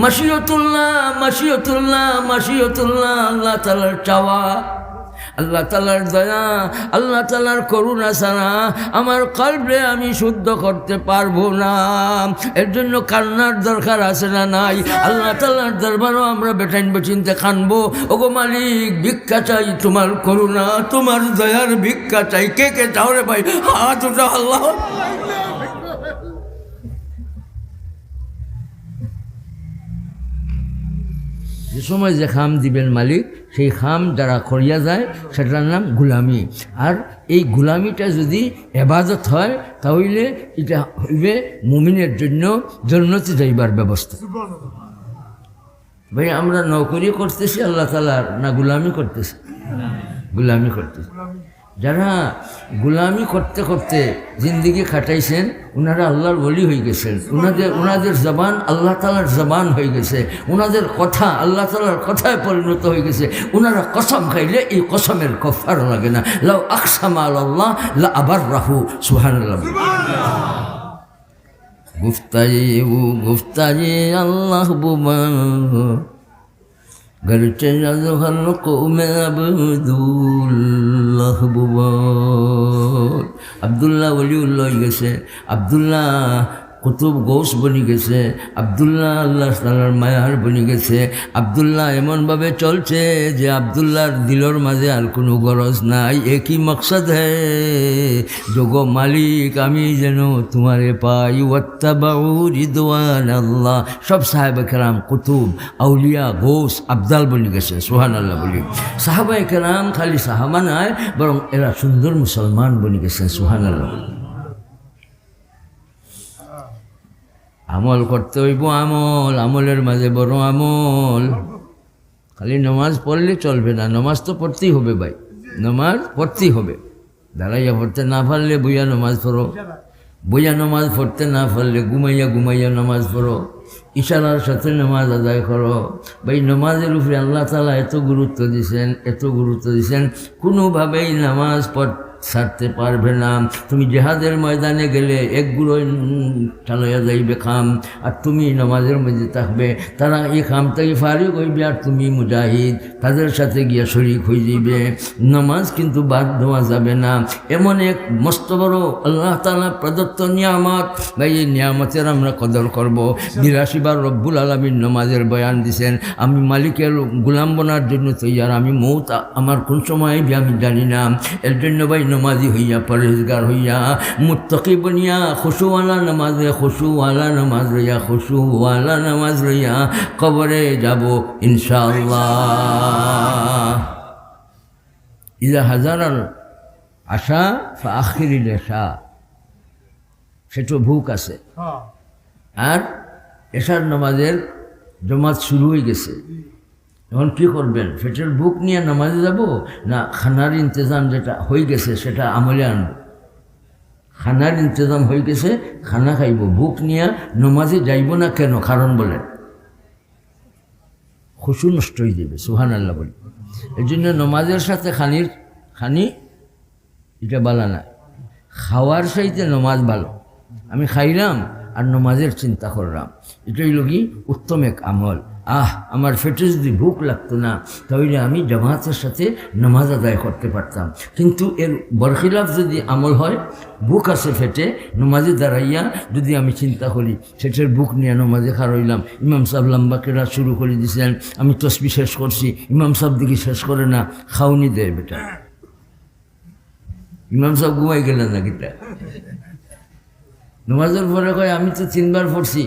মাশিয়তুল্লাহ মাশিয়তুল্লাহ মাশিয়তুল্লাহ, আল্লাহ তাআলার চাওয়া, আল্লাহ তাআলার দয়া, আল্লাহ তাআলার করুণা ছাড়া আমার কলবে আমি শুদ্ধ করতে পারবো না। এর জন্য কান্নার দরকার আছে না নাই? আল্লাহ তাআলার দরবারও আমরা বেটাইন বেচিনতে কানবো, ওগো মালিক ভিক্ষা চাই তোমার করুণা, তোমার দয়ার ভিক্ষা চাই। কে কে চাও রে ভাই? হাত উঠা আল্লাহ। যে সময় যে খাম দিবেন মালিক, সেই খাম যারা করিয়া যায় সেটার নাম গুলামি। আর এই গুলামিটা যদি এবাদত হয় তাহলে এটা হইবে মুমিনের জন্য জান্নাতে যাইবার ব্যবস্থা। ভাই আমরা নৌকরি করতেছি আল্লাহ তাআলার, না গুলামি করতেছি? গুলামি করতেছি। যারা গুলামি করতে করতে জিন্দিগি কাটাইছেন ওনারা আল্লাহর ওলি হয়ে গেছেন। ওনাদের জবান আল্লাহ তাআলার জবান হয়ে গেছে, ওনাদের কথা আল্লাহ তাআলার কথায় পরিণত হয়ে গেছে। ওনারা কসম খাইলে এই কসমের কফার লাগে না। লাউ আকসামা আলাল্লাহ লা আবাররাহু। সুবহানাল্লাহ। গুফতায়ে আল্লাহ বুবা গরচে আজহাল কওমে আব্দুল্লাহ বুবা। আব্দুল্লাহ ওলিউল্লাহ হয়ে গেছে, আব্দুল্লাহ কুতুব গৌস বনি গেছে, আব্দুল্লাহ আল্লাহ তাআলার মায়ার বনি গেছে। আব্দুল্লাহ এমনভাবে চলছে যে আব্দুল্লাহর দিলর মাঝে আর কোনো গরজ নাই। একই মকসদ হে যোগো মালিক আমি যেন তোমারে পাই। ওয়াত্তাবাউ রিদওয়ান আল্লাহ। সব সাহাবা কেরাম কুতুব আউলিয়া গৌস আবদাল বনি গেছে। সুবহানাল্লাহ বলি। সাহাবা কেরাম খালি সাহাবা নয়, বরং এরা সুন্দর মুসলমান বনি গেছে। সুবহানাল্লাহ। আমল করতে হইব, আমল, আমলের মাঝে বড় আমল। খালি নমাজ পড়লে চলবে না, নমাজ তো পড়তেই হবে ভাই, নমাজ পড়তেই হবে। দাঁড়াইয়া পড়তে না পারলে বইয়া নমাজ পড়ো, বইয়া নমাজ পড়তে না পারলে ঘুমাইয়া ঘুমাইয়া নমাজ পড়ো, ইশারার সাথে নমাজ আদায় করো। ভাই নমাজের উপরে আল্লাহ তাআলা এত গুরুত্ব দিয়েছেন, এত গুরুত্ব দিয়েছেন, কোনোভাবেই নামাজ ছাড়তে পারবে না। তুমি জেহাদের ময়দানে গেলে একগুলোই চালাইয়া যাইবে খাম, আর তুমি নামাজের মধ্যে থাকবে। তারা এই খামটাকে ফারিক হইবে আর তুমি মুজাহিদ, তাদের সাথে গিয়া শরীক হয়ে যাইবে। নামাজ কিন্তু বাদ দেওয়া যাবে না। এমন এক মস্ত বড় আল্লাহ তাআলা প্রদত্ত নিয়ামত। ভাই এই নিয়ামতের আমরা কদর করব। 82 বার রব্বুল আলামিন নামাজের বয়ান দিছেন। আমি মালিকের গোলাম বনার জন্য তৈয়ার, আমি মৌত আমার কোন সময় আমি জানি না। এর জন্য ভাই নমাজি হইয়া, পরেজগার হইয়া, মুত্তাকি বনিয়া, খুশুওয়ালা নামাজে, খুশুওয়ালা নামাজ রইয়া, খুশুওয়ালা নামাজ রইয়া কবরে যাব ইনশাআল্লাহ। ইজা হাজারাল আশা ফা আখিরিল আশা। সেটা ভুক আছে। আর এশার নামাজের জমাত শুরু হয়ে গেছে। এখন কী করবেন? পেটের বুক নিয়ে নামাজে যাব, না খানার ইন্তজাম যেটা হয়ে গেছে সেটা আমলে আনব? খানার ইন্তজাম হয়ে গেছে, খানা খাইব, বুক নিয়ে নামাজে যাইব না। কেন? কারণ বলেন, খুশু নষ্ট হয়ে যাবে। সুবহানাল্লাহ বলি। এই জন্য নামাজের সাথে খানি এটা ভালো না। খাওয়ার সাথে নামাজ ভালো। আমি খাইলাম আর নামাজের চিন্তা করলাম, এটাই লগি উত্তম এক আমল। আমার পেটে যদি ভুক লাগতো না তাহলে আমি জামাতের সাথে নামাজ আদায় করতে পারতাম। কিন্তু এর বরখিলাফ যদি আমল হয়, বুক আছে পেটে, নামাজে দাঁড়াইয়া যদি আমি চিন্তা করি, সেটার বুক নিয়ে নামাজে খারইলাম, ইমাম সাহেব লম্বা কেরা শুরু করে দিয়েছেন, আমি তসবি শেষ করছি, ইমাম সাহেব দিকে শেষ করে না, খাওনি দেয় বেটা। ইমাম সাহেব ঘুমাই গেলেন না কিটা? নামাজের পরে কয় আমি তো 3 বার পড়ছি,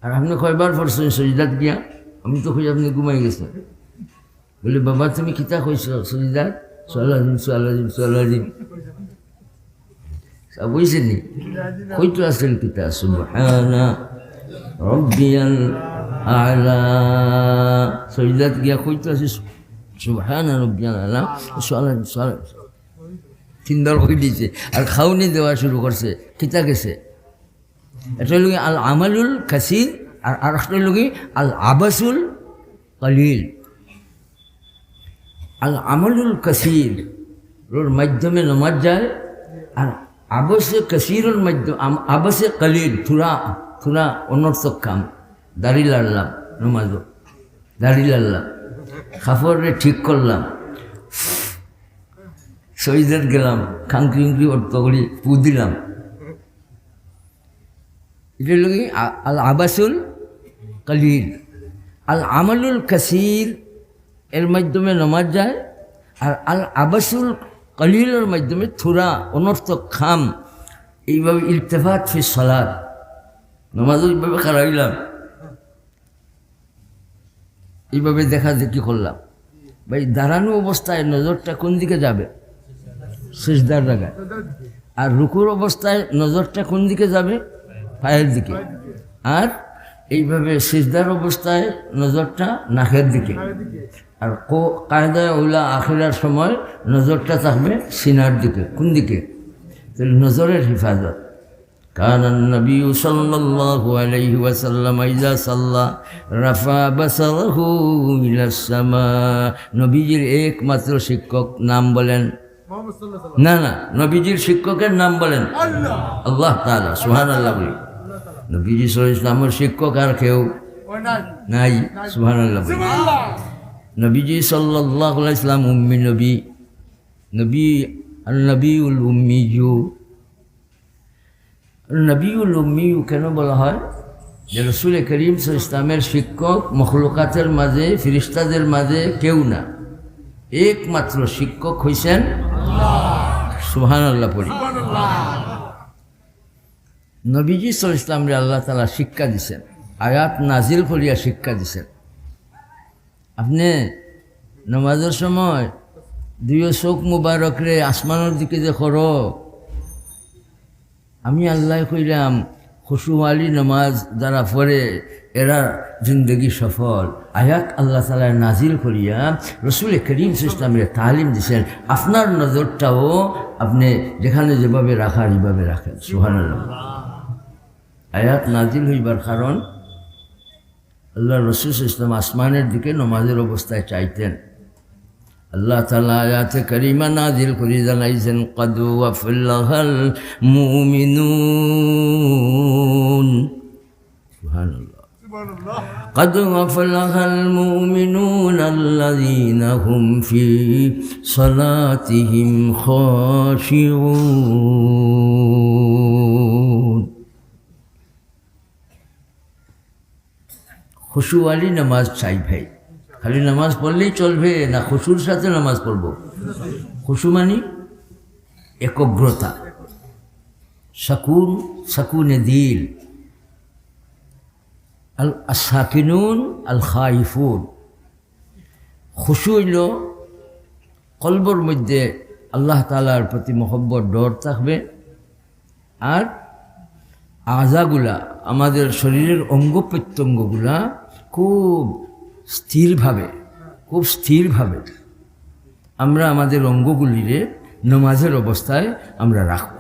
আর আপনি কয়বার পড়ছেন সজিদাত গিয়া? আমি তো খুঁজে আপনি ঘুমাই গেছেন। বলে বাবা তুমি কিতা কইছ সজিদাত? সালাদিন সালাদিন সালাদিন সব বুঝছেন নি? কইতো আসেন কিতা? সুবহানা রব্বিয়াল আলা। সজিদাত গিয়া কইতো আছে সুবহানা রব্বিয়াল আলা, সালাদিন সালাদিন 3 বার কই দিয়েছে। আর খাওনি দেওয়া শুরু করছে। কিতা গেছে? এটা হল আল আমালুল কাসির, আর আরেকটা হল আল আবাসুল কালিল। আল আমালুল কাসির ওর মাধ্যমে নামাজ যায়, আর আবাসে কাসিরুল মাধ্যম, আবাসে কালিল থোড়া থোড়া অনর্থক কাম। দাড়ি লাড়লাম, নমাজও দাড়ি লাড়লাম, কাপড়ে ঠিক করলাম, শহীদের গেলাম, খাঙ্কি উঙ্কি অর্থ করি পু দিলাম। এটা লোক আল আবাসুল কালিল। আল আমালুল কাসির এর মাধ্যমে নমাজ যায়, আর আল আবাসুল কালিলের মাধ্যমে থোড়া অনর্থক খাম। এইভাবে ইলতেফাত ফি সালাত, নমাজও এইভাবে খারাইলাম, এইভাবে দেখা দেখি করলাম। ভাই দাঁড়ানো অবস্থায় নজরটা কোন দিকে যাবে? সিজদার জায়গায়। আর রুকুর অবস্থায় নজরটা কোন দিকে যাবে? পায়ের দিকে। আর এইভাবে সিজদার অবস্থায় নজরটা নাকের দিকে। আর কায়দায় ওলা আখিরার সময় নজরটা থাকবে সিনার দিকে। কোন দিকে? তাহলে নজরের হেফাজত। কান নবী সাল্লাল্লাহু আলাইহি ওয়াসাল্লাম ইযা সাল্লা রাফা বাসারহু ইলাস সামা। নবীজির একমাত্র শিক্ষক নাম বলেন? না না, নবীজির শিক্ষকের নাম বলেন আল্লাহ তাআলা। সুবহানাল্লাহ বলি। নবীজি সাল্লাল্লাহু আলাইহি ওয়াসাল্লামের শিক্ষক আর কেউ নাই। সুবহানাল্লাহ বলি। নবীজি সাল্লাল্লাহু আলাইহি ওয়াসাল্লাম উম্মি নবী, নবী নবীউল উম্মিয়ু। নবীউল উম্মিয়ু কেন বলা হয়? যে রাসূল করিম সাল্লাল্লাহু আলাইহি ওয়াসাল্লামের শিক্ষক মখলুকাতের মাঝে, ফেরেশতাদের মাঝে কেউ না, একমাত্র শিক্ষক হইছেন আল্লাহ। সুবহানাল্লাহ পড়ি। নবীজি সাল্লাল্লাহু আলাইহি ওয়াসাল্লামকে আল্লাহ তাআলা শিক্ষা দিছেন, আয়াত নাজিল করিয়া শিক্ষা দিছেন। আপনি নামাজের সময় দুই চোখ মুবারক রে আসমানের দিকে যে করো, আমি আল্লাহ কইলাম খুশুওয়ালি নামাজ যারা পড়ে এরা জিন্দগি সফল। আয়াত আল্লাহ তাআলা নাজিল করিয়া রাসূল করিম সাল্লাল্লাহু আলাইহি ওয়াসাল্লামের তালিম দিছেন, আপনার নজরটাও আপনি যেখানে যেভাবে রাখার এইভাবে রাখেন। সুবহানাল্লাহ। আয়াত নাজিল হইবার কারণ আল্লাহ রাসূল সাল্লাল্লাহু আলাইহি ওয়াসাল্লাম আসমানের দিকে নামাজের অবস্থায় চাইতেন। আল্লাহ তাআলা আয়াতে কারিমা নাজিল করে জানাইছেন, ক্বাদ ওয়াফলাহাল মুমিনুন। সুবহানাল্লাহ। ক্বাদ ওয়াফলাহাল মুমিনুন আল্লাযীনা হুম ফি সালাতিহিম খাশিউন। খুশুওয়ালি নামাজ চাই ভাই। খালি নামাজ পড়লেই চলবে না, খুশুর সাথে নামাজ পড়ব। খুশু মানে একগ্রতা, সাকুন, সাকুনে দিল। আল সাকিনুন আল খাইফুন। খুশু হইল কলবর মধ্যে আল্লাহ তাআলার প্রতি মহব্বত, ডর থাকবে। আর আজাগুলা, আমাদের শরীরের অঙ্গ প্রত্যঙ্গগুলা খুব স্থিরভাবে আমরা আমাদের অঙ্গগুলিরে নমাজের অবস্থায় আমরা রাখব।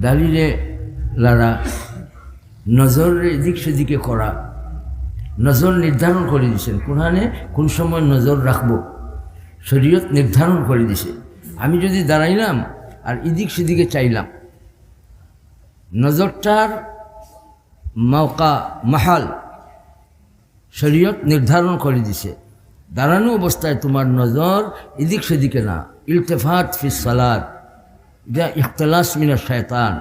দাঁড়িয়ে লাড়া, নজরের এদিক সেদিকে করা, নজর নির্ধারণ করে দিয়েছেন কোরআনে, কোন সময় নজর রাখব শরীয়ত নির্ধারণ করে দিছে। আমি যদি দাঁড়াইলাম আর এদিক সেদিকে চাইলাম, নজরটার মওকা মাহাল শরীয়ত নির্ধারণ করে দিছে। দাঁড়ানো অবস্থায় তোমার নজর এদিক সেদিকে না। ইলতেফাত ফিস সালাত, যা ইখতিলাস মিনাশ শায়তান।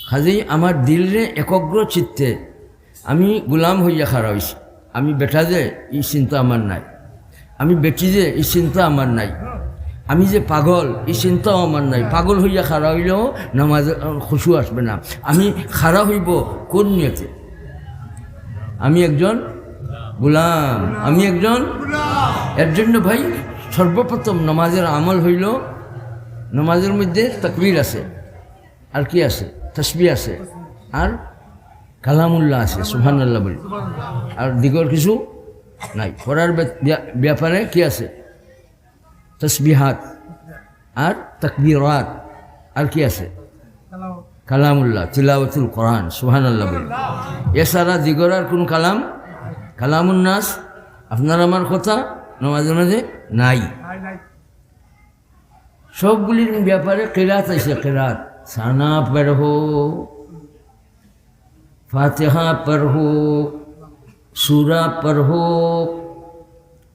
কাজেই আমার দিলরে একগ্র চিত্তে আমি গোলাম হইয়া খাড়া হইছি। আমি বেটা যে এই চিন্তা আমার নাই, আমি বেটি যে এই চিন্তা আমার নাই, আমি যে পাগল এই চিন্তাও আমার নাই। পাগল হইয়া খাড়া হইলেও নামাজে খুশু আসবে না। আমি খাড়া হইব কোন নিয়তে? আমি একজন গোলাম, আমি একজন। এর জন্য ভাই সর্বপ্রথম নামাজের আমল হইল, নামাজের মধ্যে তাকবীর আছে, আর কি আছে? তাসবিহ আছে, আর কালামুল্লাহ আছে। সুবহানাল্লাহ বলি। আর দিগর কিছু নাই। পড়ার ব্যাপারে কি আছে? তাসবিহাত আর তাকবীরাত। আর কি আছে? কালামুল্লাহ, তিলাওয়াতুল কোরআন। সুবহানাল্লাহ বলি। এছাড়া দিগর আর কোন কালামুন নাস, আপনার আমার কথা নামাজের মাঝে নাই। সবগুলির ব্যাপারে কিরাত আছে। কিরাত সানা পড়ো, फातिहा पढ़ो, सूरा पढ़ो,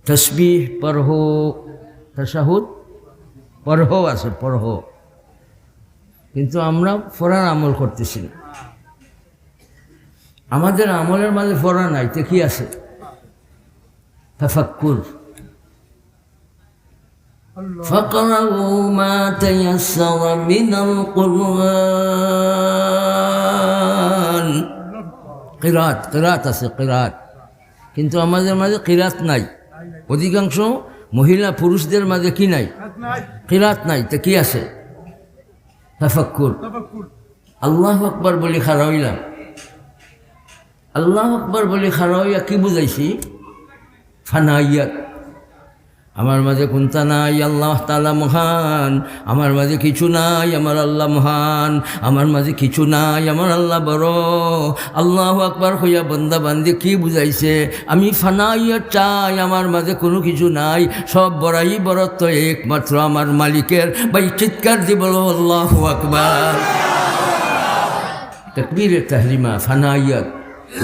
तस्बीह पढ़ो, तशाहुद पढ़ो আছে পড়ো, কিন্তু আমরা ফরার আমল করতেছি না। আমাদের আমলের মাঝে ফরা নাই, তো কি আছে? তাফাক্কুর। فاقرؤوا ما تيسر من القرآن। কিরাত আছে, কিরাত, কিন্তু আমাদের মাঝে কিরাত নাই। অধিকাংশ মহিলা পুরুষদের মাঝে কি নাই? কিরাত নাই, তো কি আছে? তাফাক্কুর। আল্লাহু আকবার বলি খাড়া হইলাম, আল্লাহু আকবার বলি খাড়া হইয়া কি বুঝাইছি? ফানাইয়াত। আমার মাঝে কোনটা নাই, আল্লাহ তাআলা মহান। আমার মাঝে কিছু নাই, আমার আল্লাহ মহান। আমার মাঝে কিছু নাই, আমার আল্লাহ বড়। আল্লাহু আকবার হইয়া বান্দা বান্দি কি বুঝাইছে? আমি ফানাইয়াত চাই, আমার মাঝে কোনো কিছু নাই, সব বড়াই বড়ত্ব একমাত্র আমার মালিকের। ভাই চিৎকার দিয়ে বলো আল্লাহু আকবার। তাকবীরে তাহরিমা, ফানাইয়াত,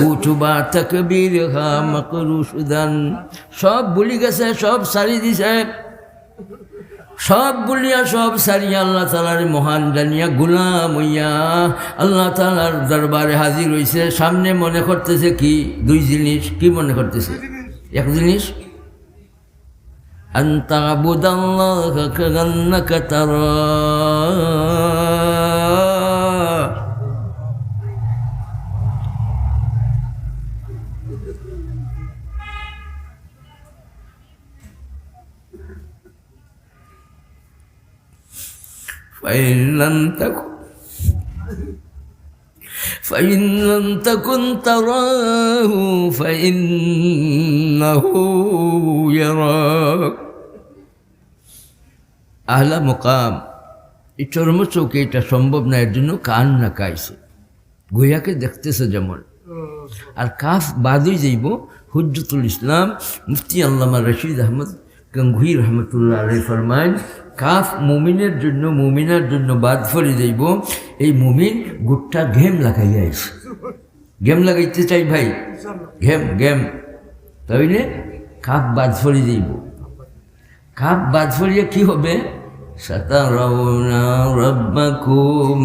উচুবা তকবীর হা মকরুশুদান। সব ভুলি গেছে, সব সারি দিছে, সব বলিয়া সব সারিয়া আল্লাহ তাআলার মহান জানিয়া গুলাম হইয়া আল্লাহ তাআলার দরবারে হাজির হইছে। সামনে মনে করতেছে কি? দুই জিনিস। কি মনে করতেছে? এক জিনিস, আনতা আবুদাল্লাহা কান্নাকা তারা। فإن لم تكن تراه فإنه يراك। আহলা মুকাম, এই চর্ম চৌকে এটা সম্ভব না, এর জন্য কান না কাইছে, গুয়াকে দেখতেছে যেমন। আর কাফ বাদই যাইব। হুজ্জতুল ইসলাম মুফতি আল্লামা রশিদ আহমদ গঙ্গুহি রহমতুল্লাহ আলাইহি ফরমায়, কাফ মুমিনের জন্য, মুমিনার জন্য বাদ ফলে যাইব। এই মুমিন গুটটা ঘেম লাগাইয়া আইছে। ঘেম লাগাইতে চাই ভাই, ঘেম ঘেম, তাইলে কাফ বাদ ফলে যাইব। কাফ বাদ ফলিয়ে কি হবে? সাতারাউনা রাব্বাকুম।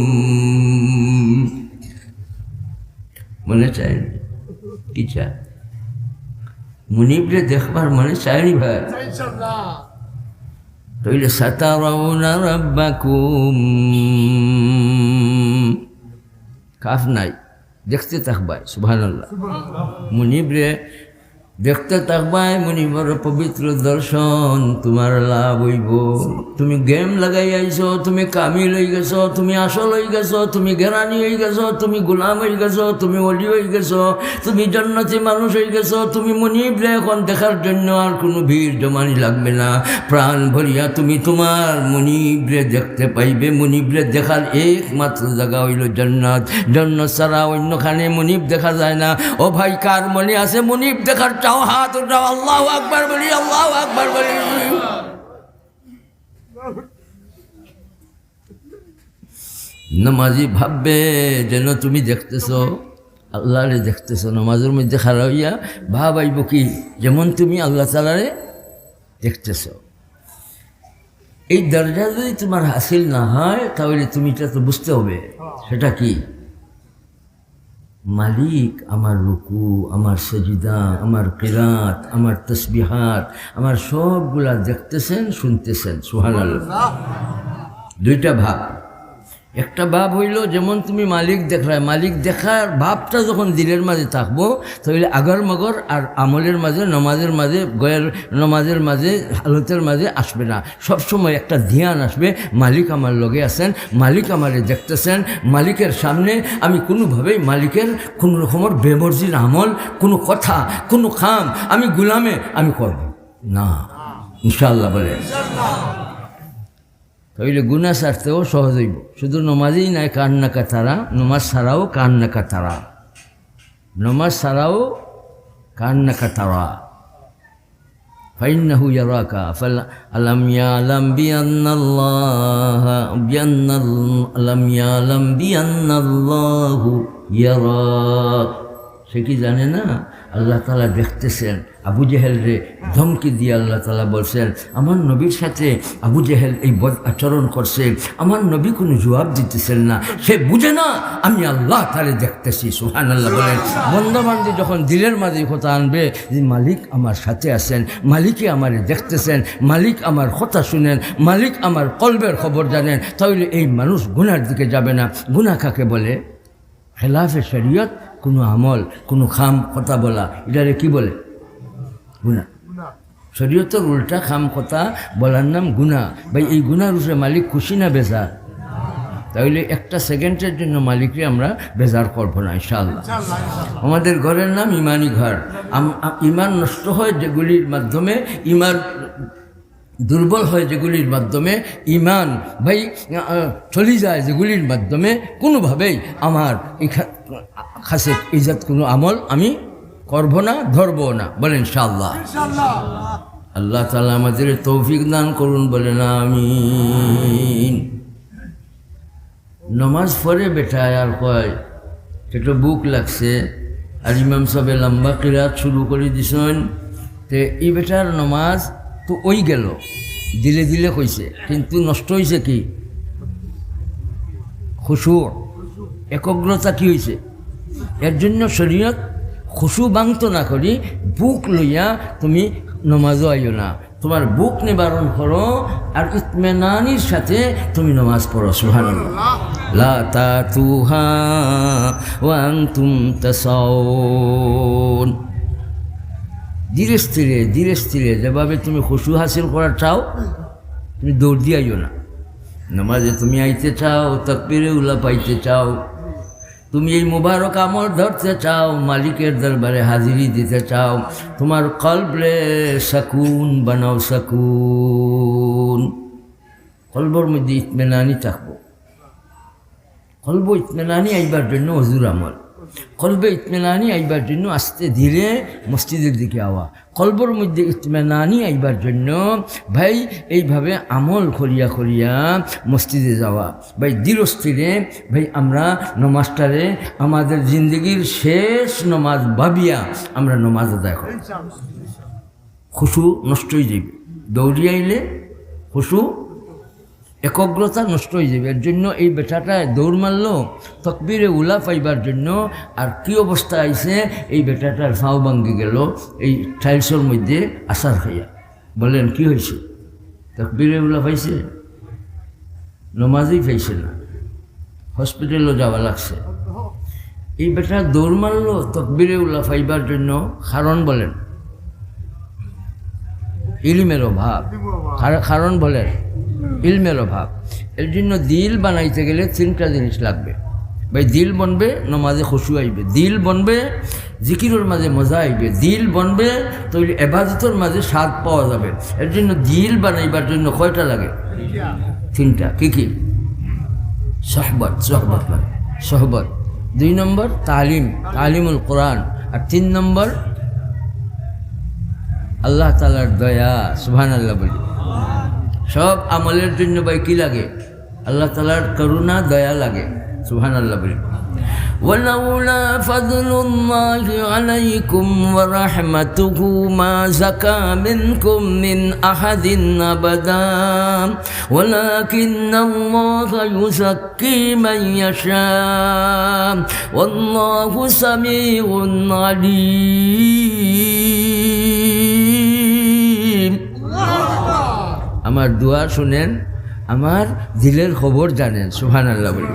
মনে চায় কি চায়? মুনিবরে দেখবার মনে চায়নি ভাই? তাইলে সাতারাউনা রাব্বাকুম, কাফ নাই, দেখতে থাকবাই। সুবহানাল্লাহ। মুনিবরে দেখতে থাকবাই, মুনিবর পবিত্র দর্শন তোমার লাভ হইব। তুমি গেম লাগাই আইছো, তুমি কামিল হয়ে গেছো, তুমি আসল হয়ে গেছো, তুমি গেরানি হয়ে গেছো, তুমি গোলাম হয়ে গেছো, তুমি ওলি হয়ে গেছো, তুমি জান্নাতি মানুষ হয়ে গেছো। তুমি মুনিবরে এখন দেখার জন্য আর কোনো ভিড় জমানি লাগবে না। প্রাণ ভরিয়া তুমি তোমার মুনিবরে দেখতে পাইবে। মুনিবরে দেখার একমাত্র জায়গা হইল জান্নাত। জান্নাত ছাড়া অন্যখানে মুনিব দেখা যায় না। ও ভাই, কার মনে আছে মুনিব দেখার চাও? হাত উঠাও, আল্লাহু আকবার বলি, আল্লাহু আকবার বলি। নামাজি ভাববে যেন তুমি দেখতেছ, আল্লাহরে দেখতেছ। নামাজের মধ্যে খাড়া হইয়া ভাব আইব কি? যেমন তুমি আল্লাহ তাআলারে দেখতেছ। এই দরজা যদি তোমার হাসিল না হয়, তাহলে তুমি এটা তো বুঝতে হবে। সেটা কি? মালিক আমার রুকু, আমার সজিদা, আমার কিরাত, আমার তসবিহাত, আমার সবগুলা দেখতেছেন, শুনতেছেন। সুবহানাল্লাহ। দুইটা ভাব। একটা ভাব হইল যেমন তুমি মালিক দেখায়, মালিক দেখার ভাবটা যখন দিলের মাঝে থাকবো, তাহলে আগর মগর আর আমলের মাঝে, নমাজের মাঝে, গয়ের নমাজের মাঝে, হালতের মাঝে আসবে না। সবসময় একটা ধ্যান আসবে, মালিক আমার লগে আছেন, মালিক আমারে দেখতেছেন। মালিকের সামনে আমি কোনোভাবেই মালিকের কোনো রকমের বেমর্জির আমল, কোনো কথা, কোনো কাম আমি গুলামে আমি করব না, ইনশাআল্লাহ বলে। তাইলে গুনাহ ছাড়তেও সহজ হইব। শুধু নমাজেই নাই কান্না কাতারা, নমাজ ছাড়াও কান্না কাতারা, নমাজ ছাড়াও কান্না কাতারা। ফাইন্নাহু ইয়ারাকা আলাম ইয়ালাম বিআন্নাল্লাহু ইয়ারাক। সে কি জানে না আল্লাহ তাআলা দেখতেছেন? আবু জেহেল রে ধমকি দিয়ে আল্লাহ তাআলা বলছেন, আমার নবীর সাথে আবু জেহেল এই বদ আচরণ করছে, আমার নবী কোনো জবাব দিতেছেন না। সে বুঝে না আমি আল্লাহ তাআলা দেখতেছি। সুবহানাল্লাহ বলেন। বন্দাবান্দি যখন দিলের মাঝে কথা আনবে যে মালিক আমার সাথে আছেন, মালিকে আমারে দেখতেছেন, মালিক আমার কথা শুনেন, মালিক আমার কলবের খবর জানেন, তাহলে এই মানুষ গুনার দিকে যাবে না। গুনাহ কাকে বলে? খেলাফে শরীয়ত কোনো আমল, কোনো খাম কথা বলা, এটারে কি বলে? গুনাহ। শরীয়তের উল্টা খাম কথা বলার নাম গুনাহ। ভাই এই গুনার উপরে মালিক খুশি না বেজার? তাহলে একটা সেকেন্ডের জন্য মালিককে আমরা বেজার করবো না ইনশাআল্লাহ। আমাদের ঘরের নাম ইমানি ঘর। ইমান নষ্ট হয় যেগুলির মাধ্যমে, ইমান দুর্বল হয় যেগুলির মাধ্যমে, ইমান ভাই চলে যায় যেগুলির মাধ্যমে, কোনোভাবেই আমার খাসে ইজ্জত কোনো আমল আমি করব না, ধরবো না। বলেন ইনশাআল্লাহ। আল্লাহ তাআলা আমাদের তৌফিক দান করুন, বলেন আমিন। নমাজ পড়ে বেটায় আর কয় একটু বুক লাগছে, আর ইমাম সাহেব লম্বা কিরাত শুরু করে দিছেন, তে এই বেটার নমাজ তো ওই গেল, দিলে দিলে কইছে, কিন্তু নষ্ট হয়েছে কি? খুশু, একগ্রতা কি হয়েছে? এর জন্য শরীয়ত খুশু ভাঙত না করি বুক লইয়া তুমি নমাজও আইও না, তোমার বুক নিবারণ করো আর ইতমেনানির সাথে তুমি নমাজ পড়ো। সুবহানাল্লাহ। লা তাতুহা ওয়া আনতুম তাসাউন। ধীরে স্থিরে ধীরে স্থিরে যেভাবে তুমি খুশু হাসিল করার চাও, তুমি দৌড় দিয়ে আইও না। নামাজে তুমি আইতে চাও, তাকবীরে উলা পাইতে চাও, তুমি এই মুবারক আমল ধরতে চাও, মালিকের দরবারে হাজিরি দিতে চাও, তোমার কলবে সাকুন বানাও, সাকুন। কলবর মধ্যে ইতমেনানি থাকবো। কলব ইতমেনানি আইবার জন্য হুজুর আমল, কলবে ইতমেনানি আইবার জন্য আস্তে ধীরে মসজিদের দিকে আওয়া, কলবর মধ্যে ইতমেনানি আইবার জন্য ভাই এইভাবে আমল করিয়া করিয়া মসজিদে যাওয়া। ভাই ধীরস্থিরে ভাই আমরা নমাজটারে আমাদের জিন্দগির শেষ নমাজ ভাবিয়া আমরা নমাজ আদায় করি। খুশু নষ্ট হয়ে যাবে, দৌড়িয়ে আইলে খুশু একগ্রতা নষ্ট হয়ে যাবে। এর জন্য এই বেটাটায় দৌড় মারল তকবীরে উলা পাইবার জন্য, আর কি অবস্থা আইছে, এই বেটাটার ফাও ভাঙ্গি গেল এই টাইলসের মধ্যে আসার খাইয়া। বলেন কি হয়েছে? তকবীরে উলা পাইছে, নমাজই পাইছে না, হসপিটালও যাওয়া লাগছে। এই বেটা দৌড় মারল তকবীরে উলা পাইবার জন্য, কারণ বলেন ইলমের অভাব। কারণ বলেন ইলমের অভাব। এর জন্য দিল বানাইতে গেলে তিনটা জিনিস লাগবে। ভাই দিল বনবে, নমাজে খুশু আইবে, দিল বনবে, জিকিরের মাঝে মজা আইবে, দিল বনবে, তৈরি এবাদতের মাঝে স্বাদ পাওয়া যাবে। এর জন্য দিল বানাইবার জন্য কয়টা লাগে? তিনটা। কি কি? সহবত, সহবত লাগে, সহবত। 2 নম্বর তালিম, তালিমুল কোরআন। আর 3 নম্বর আল্লাহ তাআলার দয়া। সুবহানাল্লাহ বলি। সব আমলের জন্য ভাই কি লাগে? আল্লাহ তাআলার করুণা, দয়া লাগে। সুবহানাল্লাহ বলি। ওয়ালাউলা ফাদলুল্লাহি আলাইকুম ওয়া রাহমাতুহু মা যাকা মিনকুম মিন আহাদিন আবাদা ওয়ালাকিন্নাল্লাহা ইউযাক্কি মান ইয়াশা ওয়াল্লাহু সামিউন আলীম। আমার দোয়া শুনেন, আমার দিলের খবর জানেন। সুবহানাল্লাহ বলি।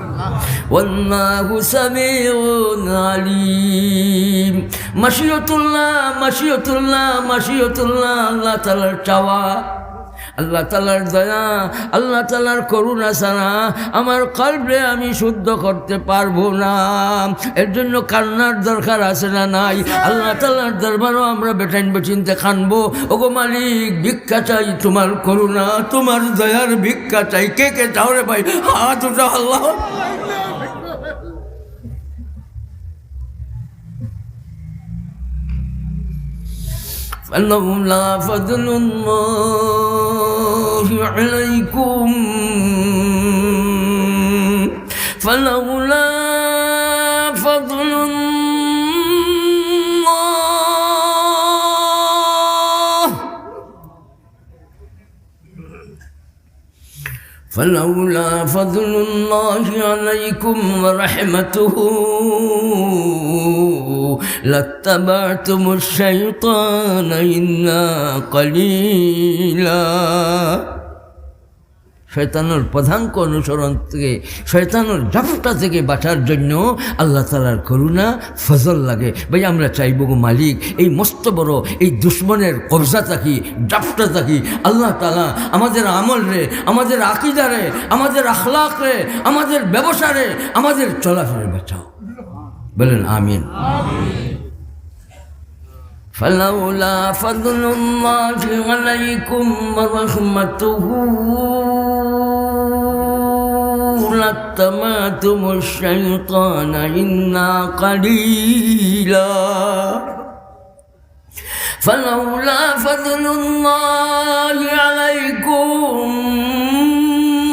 ওয়াল্লাহু সামিউন আলীম। মাশিয়াতুল্লাহ, মাশিয়াতুল্লাহ, মাশিয়াতুল্লাহ, আল্লাহ তাআলার চাওয়া, আল্লাহ তাআলার দয়া, আল্লাহ তাআলার করুণা ছাড়া আমার কলবে আমি শুদ্ধ করতে পারবো না। এর জন্য কান্নার দরকার আছে না নাই? আল্লাহ তাআলার দরবারও আমরা বেটাইন বেচিনতে খানবো। ওগো মালিক, ভিক্ষা চাই তোমার করুণা, তোমার দয়ার ভিক্ষা চাই। কে কে চাও রে ভাই? হাত উঠাও। আল্লাহ فلولا فضل الله عليكم فلولا فضل الله فلولا فضل الله عليكم ورحمته لاتبعتم الشيطان إلا قليلا শয়তানের পদাঙ্ক অনুসরণ থেকে শয়তানের জাফটা থেকে বাঁচার জন্য আল্লাহ তাআলার করুণা ফজল লাগে। ভাই আমরা চাইব গো মালিক এই মস্ত বড় এই দুশ্মনের কবজা থাকি জাফটা থাকি আল্লাহ তাআলা আমাদের আমল রে, আমাদের আকীদা রে, আমাদের আখলাক রে, আমাদের ব্যবসা রে, আমাদের চলাফেরা বাঁচাও। বলেন আমিন। فلولا فضل الله عليكم ورحمته لاتبعتم الشيطان إلا قليلا فلولا فضل الله عليكم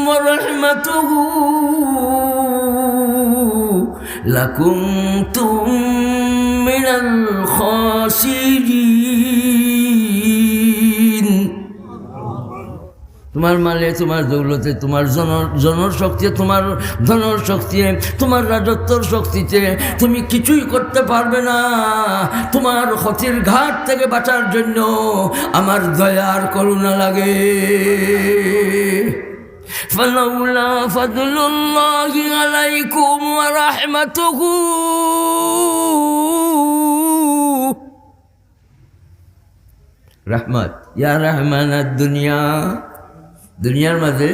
ورحمته لكنتم من الخاسرين তোমার মালে, তোমার দৌলতে, তোমার জনশক্তি, তোমার ধনর শক্তি, তোমার রাজত্বর শক্তিতে তুমি কিছুই করতে পারবে না। তোমার ক্ষতির ঘাট থেকে বাঁচার জন্য আমার দয়ার করুণা লাগে। فلولا فضل الله عليكم ورحمته রহমত ইয়া রহমানাদ দুনিয়া দুনিয়ার মাঝে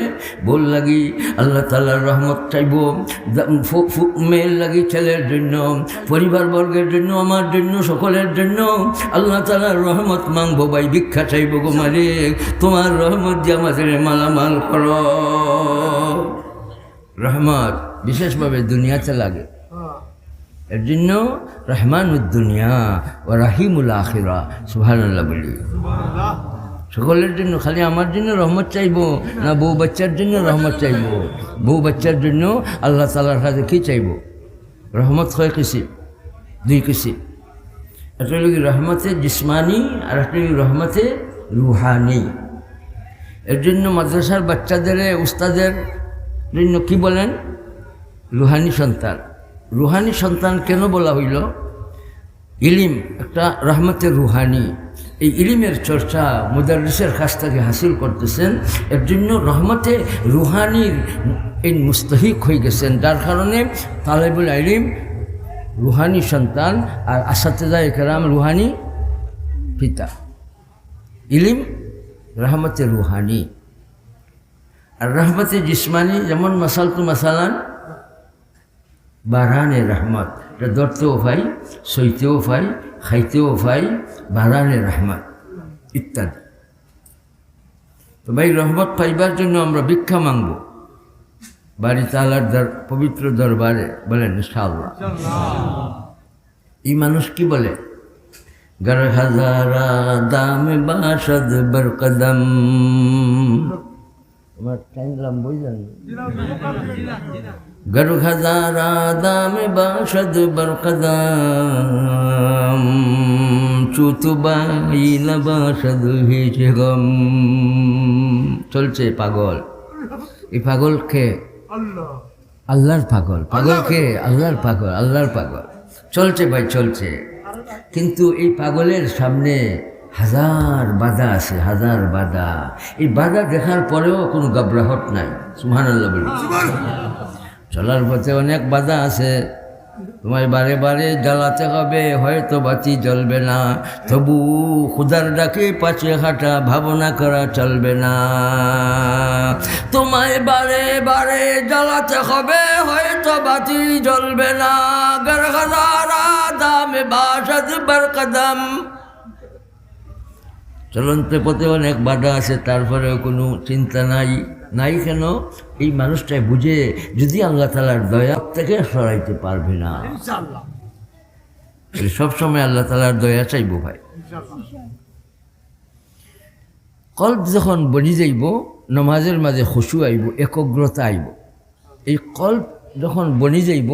বল লাগি আল্লাহ তাআলার রহমত চাইব, মেয়ের লাগি ছেলের জন্য, পরিবার বর্গের জন্য, আমার জন্য, সকলের জন্য আল্লাহ তাআলার রহমত মাংবো ভাই, ভিক্ষা চাইব গো মালিক তোমার রহমত দিয়ে আমাদের মালামাল করো। রহমত বিশেষভাবে দুনিয়াতে লাগে, এর জন্য রহমানুদ দুনিয়া ও রাহিমুল আখিরা। সুবহানাল্লাহ বলি। সকলের জন্য, খালি আমার জন্য রহমত চাইবো না বউ বাচ্চার জন্য রহমত চাইবো? বউ বাচ্চার জন্য আল্লাহ তাআলার কাছে কী চাইব? রহমত হয় কিসিম, দুই কিসিম। একটা হল রহমতে জিসমানি আর একটা হল রহমতে রুহানি। এর জন্য মাদ্রাসার বাচ্চাদের উস্তাদের জন্য কি বলেন? রুহানি সন্তান। রুহানি সন্তান কেন বলা হইল? ইলিম একটা রহমতে রুহানি, এই ইলিমের চর্চা মুদাররিসের কাছ থেকে হাসিল করতেছেন, এর জন্য রহমতে রুহানির এই মুস্তাহিক হয়ে গেছেন, যার কারণে তালেবুল ইলম রুহানি সন্তান আর আসাতেজায়ে কেরাম রুহানি পিতা। ইলিম রহমতে রুহানি। আর রহমতে জিসমানি যেমন মাসালতু মাসালান বারানে রহমত, এটা ধরতেও পাই, সইতেও পাই, খাইতেও পাই, বারানে রহমত ইত্যাদি। তো ভাই রহমত পাইবার জন্য আমরা ভিক্ষা মাংব বাড়ি তাআলার পবিত্র দরবারে, বলেন ইনশাআল্লাহ। এই মানুষ কি বলে? গর হাজারা দামে বাসদ বরকদম। তোমার টাইম বুঝলেন? गर हजारा दाम बाशद बरकदम चुतुबाई लबाशद हिज गम। চলছে পাগল। এই পাগল কে? আল্লাহর পাগল। পাগল কে? আল্লাহর পাগল। আল্লাহর পাগল চলছে ভাই, চলছে। কিন্তু এই পাগলের সামনে হাজার বাধা আছে, হাজার বাধা। এই বাধা দেখার পরেও কোনো ঘাবড়াহট নাই। সুবহানাল্লাহ বলি। চলার পথে অনেক বাধা আছে, তোমায় বারে বারে জ্বালাতে হবে, হয়তো বাতি জ্বলবে না, তবু খুদার ডাকে পাছে হাঁটা, ভাবনা করা চলবে না। তোমায় বারে বারে জ্বালাতে হবে, হয়তো বাতি জ্বলবে না। গর হাজারা দামে বাসদ বরকদম। চলন্তে পথে অনেক বাধা আছে, তারপরেও কোনো চিন্তা নাই। নাই কেন? এই মানুষটাই বুঝে যদি আল্লাহ তাআলার দয়া থেকে সরাইতে পারবে না। সবসময় আল্লাহ তাআলার দয়া চাইবো ভাই। কল্প যখন বনি যাইব নমাজের মাঝে খুশু আইব, একগ্রতা আইব। এই কল্প যখন বনি যাইব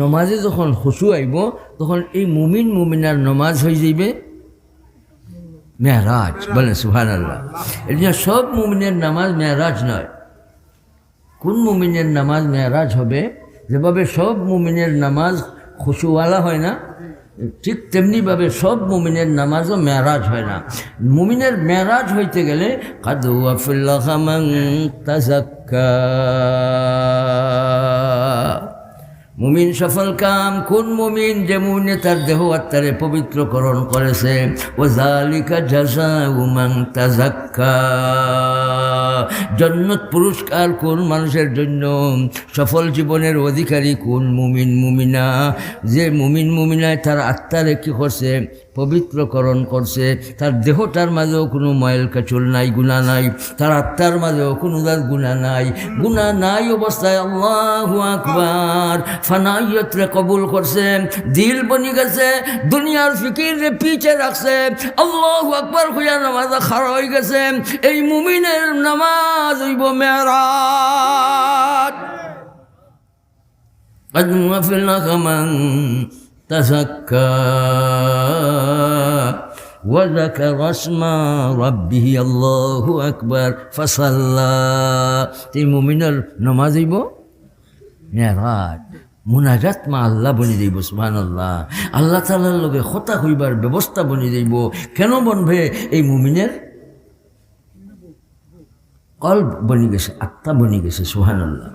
নমাজে যখন খুশু আইব তখন এই মুমিন মুমিনার নমাজ হয়ে যাইবে মেরাজ। বলেন সুবহানাল্লাহ। এই জন্য সব মুমিনের নামাজ মেরাজ নয়। কোন মুমিনের নামাজ মেরাজ হবে? যেভাবে সব মুমিনের নামাজ খুশুওয়ালা হয় না, ঠিক তেমনিভাবে সব মুমিনের নামাজও মেরাজ হয় না। মুমিনের মেরাজ হইতে গেলে কাদ ওয়াফিল্লাহ মান তাযাক্কা, মুমিন সফল কাম কোন মুমিন? যে মুমিনে তার দেহ আত্মারে পবিত্রকরণ করেছে। ওয়াযালিকা জাযাউ মান তাযাক্কা, জান্নাত পুরস্কার কোন মানুষের জন্য? সফল জীবনের অধিকারী কোন মুমিন মুমিনা? যে মুমিন মুমিনায় তার আত্মারে কি করছে? পবিত্রকরণ করছে। তার দেহটার মাঝেও কোনো ময়ল কাচুল নাই, গুণা নাই। তার আত্মার মাঝেও কোনো গুণা নাই। গুণা নাই অবস্থায় আল্লাহু আকবার ফানাইয়তরে কবুল করছে, দিল বনি গেছে, দুনিয়ার ফিকিরে পিছে রাখছে, আল্লাহু আকবার কইয়া নামাজে খাড়া হয়ে গেছে। এই মুমিনের নামাজ হইব মেরাজ। قد وفلك من تزكى وذكر اسم ربه الله أكبر فصلى। এই মুমিনের নামাজ হইব মেরাজ, মুনাজাত মা আল্লাহ বনি যাইব। সুবহানাল্লাহ। আল্লাহ তাআলার লগে কথা কইবার ব্যবস্থা বনি যাইব। কেন বনবে? এই মুমিনের কলব বনি গেছে, আত্মা বনি গেছে। সুবহানাল্লাহ।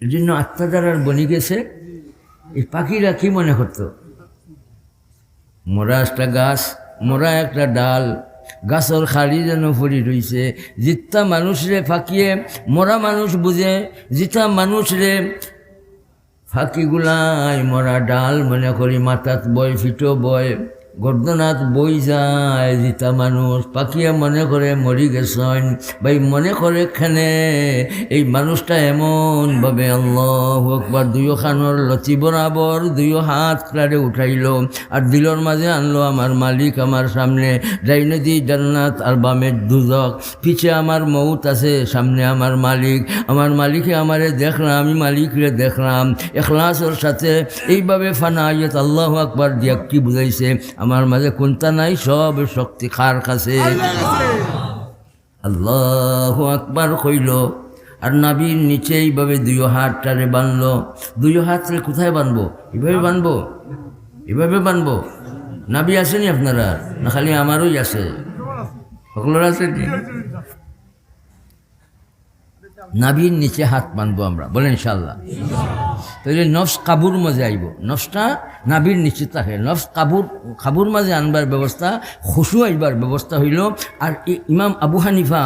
এই জন্য আত্মা দ্বারার বনি গেছে। এই পাখিরা কি মনে করতো? মোরা একটা গাছ, মোরা একটা ডাল, গাছের খাড়ি যেন পড়ি রইছে। জিতা মানুষরে ফাঁকিয়ে মরা মানুষ বুঝে, জিতা মানুষরে ফাঁকিগুলাই মরা ডাল মনে করি মাথাত বয়, ফিটো বয়, গর্দনাথ বই যায়। জিতা মানুষ পাকিয়া মনে করে মরি গেছেন ভাই, মনে করে খানে এই মানুষটা এমনভাবে আল্লাহু আকবার দুইও খানোর লতি বরাবর দুইও হাত ক্লারে উঠাইল আর দিলর মাঝে আনলো আমার মালিক আমার সামনে। ডাইনে দি জান্নাত আর বামের দুজক, পিছে আমার মৌত আছে, সামনে আমার মালিক। আমার মালিকে আমারে দেখলাম, আমি মালিকরে দেখলাম। এখলাসের সাথে এইভাবে ফানাইয়াত আল্লাহু আকবার দিয়া কি বুঝাইছে? আমার মাঝে কোনটা নাই, সব শক্তি কার কাছে? আল্লাহু আকবার কইল আর নাবির নিচে এইভাবে দুইও হাতটারে বানলো। দুইও হাতরে কোথায় বানবো? এভাবে বানবো, এভাবে বানবো। নাবি আসেনি আপনারা? না খালি আমারই আছে? সকলের আছে? নাবির নিচে হাত বানবো আমরা, বলেন ইনশাআল্লাহ। তাহলে নফস কাবুর মাঝে আইব, নফসটা নাবির নিচে থাকে। নফস কাবুর মাঝে আনবার ব্যবস্থা, খুশু আইবার ব্যবস্থা হইল। আর ইমাম আবু হানিফা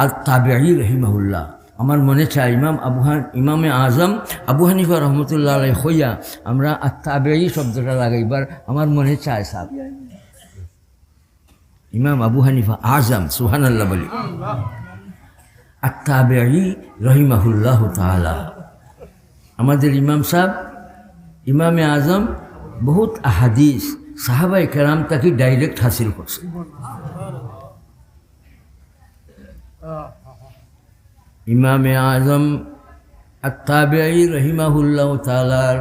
আল তাবেঈ রহিমাহুল্লাহ, আমার মনে চায় ইমামে আজম আবু হানিফা রহমতুল্লাহ আলাইহি হইয়া আমরা আর তাবেঈ শব্দটা লাগাইবার আমার মনে চায়। সাহেব ইমাম আবু হানিফা আজম, সুবহানাল্লাহ বলি, আত-তাবেঈ রহিমাহুল্লাহ তাআলা, আমাদের ইমাম সাহেব ইমামে আজম বহুত আহাদিস সাহাবায়ে কেরাম তাকে ডাইরেক্ট হাসিল করছে। ইমামে আজম আত-তাবেঈ রহিমাহুল্লাহ তাআলার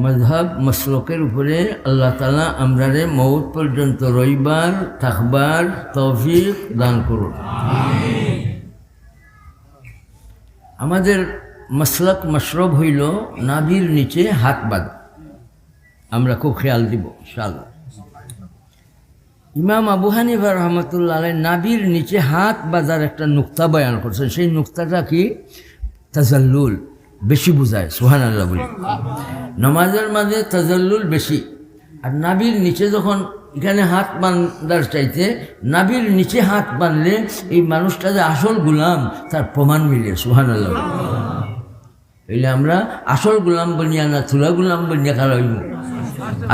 মযহাব মাসলুকের উপরে আল্লাহ তাআলা আমরারে মওত পর্যন্ত রইবার থাকবার তৌফিক দান করুন। আমাদের মাসলাক মাশরব হইল নাভির নিচে হাত বাঁধা। আমরা খুব খেয়াল দিব ইনশাআল্লাহ। ইমাম আবু হানিফা রহমতুল্লাহ আলাইহি নাভির নিচে হাত বাঁধার একটা নুকতা বয়ান করছেন। সেই নুকতাটা কি? তাজাল্লুল বেশি বুঝায়। সুবহানাল্লাহ বলি, নামাজের মাঝে তাজাল্লুল বেশি। আর নাভির নিচে যখন এখানে হাত বাঁধার চাইতে নাভির নিচে হাত বাঁধলে এই মানুষটা যে আসল গুলাম তার প্রমাণ মিলে। সুবহানাল্লাহ। এলে আমরা আসল গোলাম বনিয়া না থুলা গোলাম বনিয়া খারা হইব।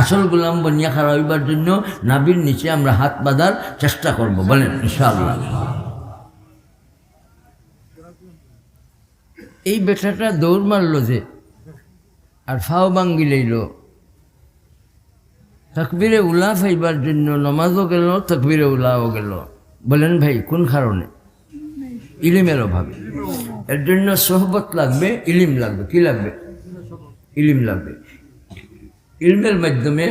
আসল গোলাম বনিয়া খারা হইবার জন্য নাভির নিচে আমরা হাত বাঁধার চেষ্টা করব, বলেন ইনশাআল্লাহ। এই বেটাটা দৌড় মারল যে আর ফাও ভাঙ্গি লইল, তাকবীরে উলা ফাইবার জন্য নমাজও গেল, তাকবীরে উলাও গেল। বলেন ভাই কোন কারণে? ইলিমের অভাবে। এর জন্য সোহবত লাগবে, ইলিম লাগবে। কি লাগবে? ইলিম লাগবে। ইলমের মাধ্যমে,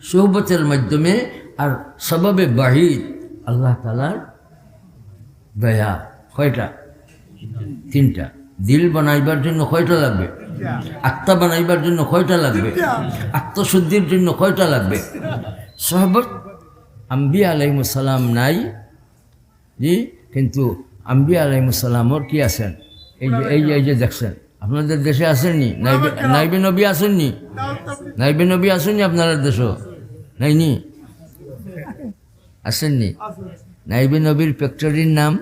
সোহবতের মাধ্যমে, আর সবাবে বাহিদ আল্লাহ তাআলার দয়া। কয়টা? তিনটা। দিল বানাইবার জন্য কয়টা লাগবে? আত্মা বানাইবার জন্য কয়টা লাগবে? আত্মশুদ্ধির জন্য কয়টা লাগবে? সোহবত। আম্বিয়া আলাইহিস সালাম নাই জি, কিন্তু আম্বিয়া আলাইহিস সালামর কি আছেন? এই যে দেখছেন, আপনাদের দেশে আসেননি? নাইবে নবী আসেননি? নাইবে নবী আসেননি আপনাদের দেশও? নাইনি? আসেননি? নাইবে নবীর ফ্যাক্টরির নাম